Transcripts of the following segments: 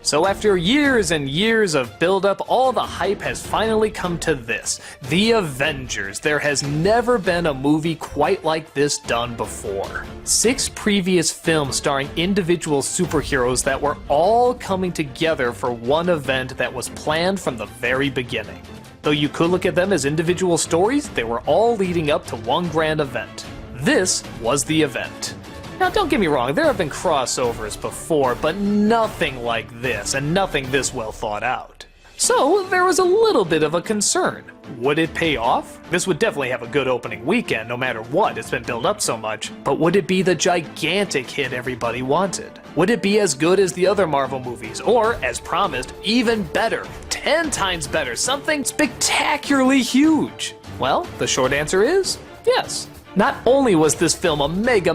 So after years and years of build-up, all the hype has finally come to this. The Avengers. There has never been a movie quite like this done before. 6 previous films starring individual superheroes that were all coming together for one event that was planned from the very beginning. Though you could look at them as individual stories, they were all leading up to one grand event. This was the event. Now don't get me wrong, there have been crossovers before, but nothing like this, and nothing this well thought out. So there was a little bit of a concern. Would it pay off? This would definitely have a good opening weekend no matter what, it's been built up so much. But would it be the gigantic hit everybody wanted? Would it be as good as the other Marvel movies? Or, as promised, even better, 10 times better, something spectacularly huge? Well, the short answer is yes. Not only was this film a mega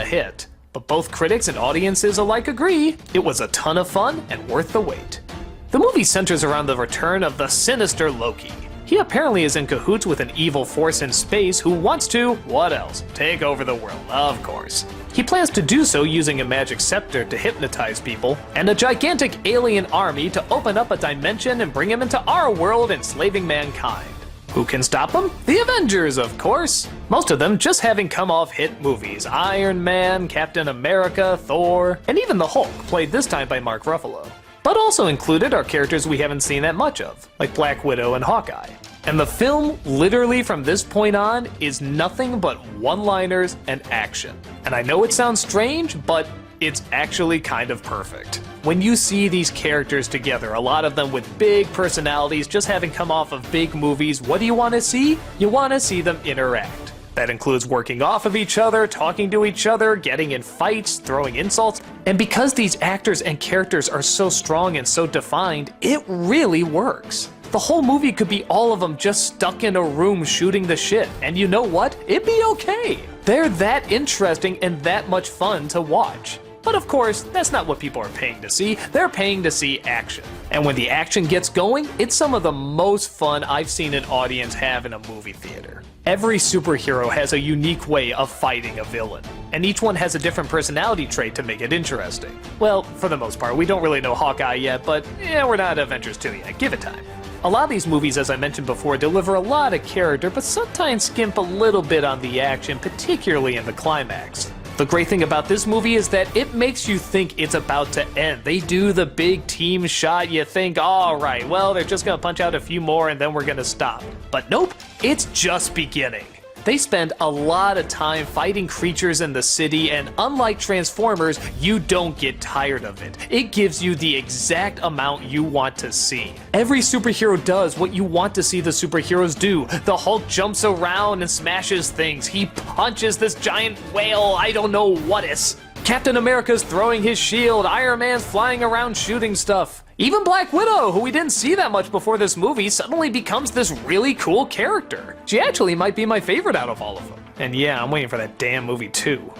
hit, but both critics and audiences alike agree it was a ton of fun and worth the wait. The movie centers around the return of the sinister Loki. He apparently is in cahoots with an evil force in space who wants to, what else, take over the world, of course. He plans to do so using a magic scepter to hypnotize people, and a gigantic alien army to open up a dimension and bring him into our world enslaving mankind. Who can stop them? The Avengers, of course! Most of them just having come off hit movies. Iron Man, Captain America, Thor, and even the Hulk, played this time by Mark Ruffalo. But also included are characters we haven't seen that much of, like Black Widow and Hawkeye. And the film, literally from this point on, is nothing but one-liners and action. And I know it sounds strange, but it's actually kind of perfect. When you see these characters together, a lot of them with big personalities, just having come off of big movies, what do you want to see? You want to see them interact. That includes working off of each other, talking to each other, getting in fights, throwing insults, and because these actors and characters are so strong and so defined, it really works. The whole movie could be all of them just stuck in a room shooting the shit, and you know what? It'd be okay. They're that interesting and that much fun to watch. But of course, that's not what people are paying to see. They're paying to see action. And when the action gets going, it's some of the most fun I've seen an audience have in a movie theater. Every superhero has a unique way of fighting a villain, and each one has a different personality trait to make it interesting. Well, for the most part, we don't really know Hawkeye yet, but yeah, we're not Avengers 2 yet, give it time. A lot of these movies, as I mentioned before, deliver a lot of character, but sometimes skimp a little bit on the action, particularly in the climax. The great thing about this movie is that it makes you think it's about to end. They do the big team shot, you think, alright, well, they're just gonna punch out a few more and then we're gonna stop. But nope, it's just beginning. They spend a lot of time fighting creatures in the city, and unlike Transformers, you don't get tired of it. It gives you the exact amount you want to see. Every superhero does what you want to see the superheroes do. The Hulk jumps around and smashes things. He punches this giant whale, I don't know what is. Captain America's throwing his shield. Iron Man's flying around shooting stuff. Even Black Widow, who we didn't see that much before this movie, suddenly becomes this really cool character. She actually might be my favorite out of all of them. And yeah, I'm waiting for that damn movie too.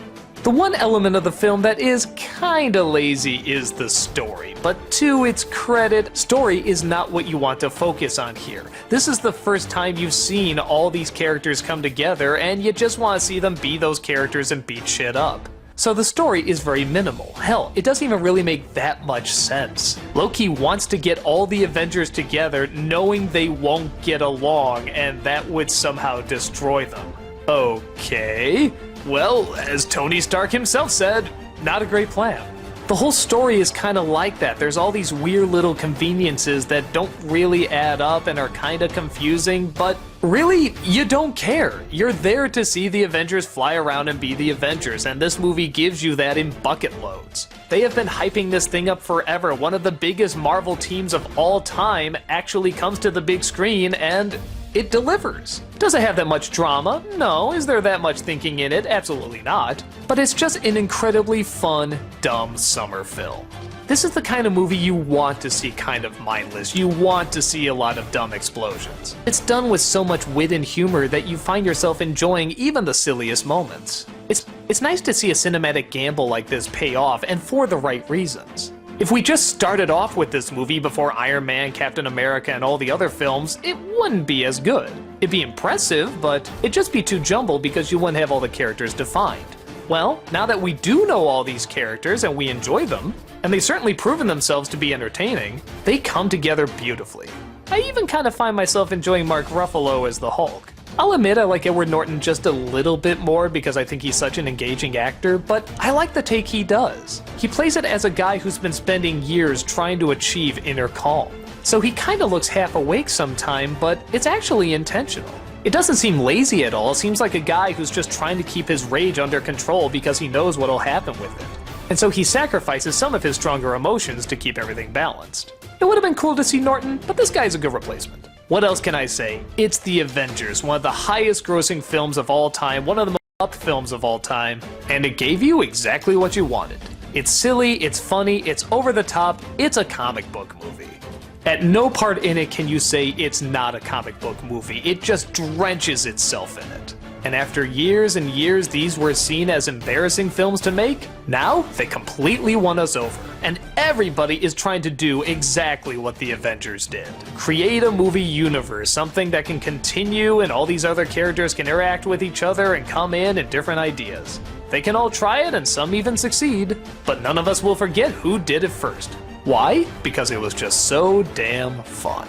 The one element of the film that is kinda lazy is the story, but to its credit, story is not what you want to focus on here. This is the first time you've seen all these characters come together, and you just want to see them be those characters and beat shit up. So the story is very minimal. Hell, it doesn't even really make that much sense. Loki wants to get all the Avengers together knowing they won't get along and that would somehow destroy them. Okay. Well, as Tony Stark himself said, not a great plan. The whole story is kind of like that. There's all these weird little conveniences that don't really add up and are kind of confusing, but really, you don't care. You're there to see the Avengers fly around and be the Avengers, and this movie gives you that in bucket loads. They have been hyping this thing up forever. One of the biggest Marvel teams of all time actually comes to the big screen, and it delivers. Does it have that much drama? No. Is there that much thinking in it? Absolutely not. But it's just an incredibly fun, dumb summer film. This is the kind of movie you want to see kind of mindless. You want to see a lot of dumb explosions. It's done with so much wit and humor that you find yourself enjoying even the silliest moments. It's nice to see a cinematic gamble like this pay off, and for the right reasons. If we just started off with this movie before Iron Man, Captain America, and all the other films, it wouldn't be as good. It'd be impressive, but it'd just be too jumbled because you wouldn't have all the characters defined. Well, now that we do know all these characters and we enjoy them, and they've certainly proven themselves to be entertaining, they come together beautifully. I even kind of find myself enjoying Mark Ruffalo as the Hulk. I'll admit I like Edward Norton just a little bit more because I think he's such an engaging actor, but I like the take he does. He plays it as a guy who's been spending years trying to achieve inner calm. So he kinda looks half awake sometime, but it's actually intentional. It doesn't seem lazy at all, it seems like a guy who's just trying to keep his rage under control because he knows what'll happen with it. And so he sacrifices some of his stronger emotions to keep everything balanced. It would have been cool to see Norton, but this guy's a good replacement. What else can I say? It's The Avengers, one of the highest grossing films of all time, one of the most up films of all time, and it gave you exactly what you wanted. It's silly, it's funny, it's over the top, it's a comic book movie. At no part in it can you say it's not a comic book movie, it just drenches itself in it. And after years and years these were seen as embarrassing films to make, now they completely won us over. And everybody is trying to do exactly what the Avengers did. Create a movie universe, something that can continue and all these other characters can interact with each other and come in and different ideas. They can all try it and some even succeed, but none of us will forget who did it first. Why? Because it was just so damn fun.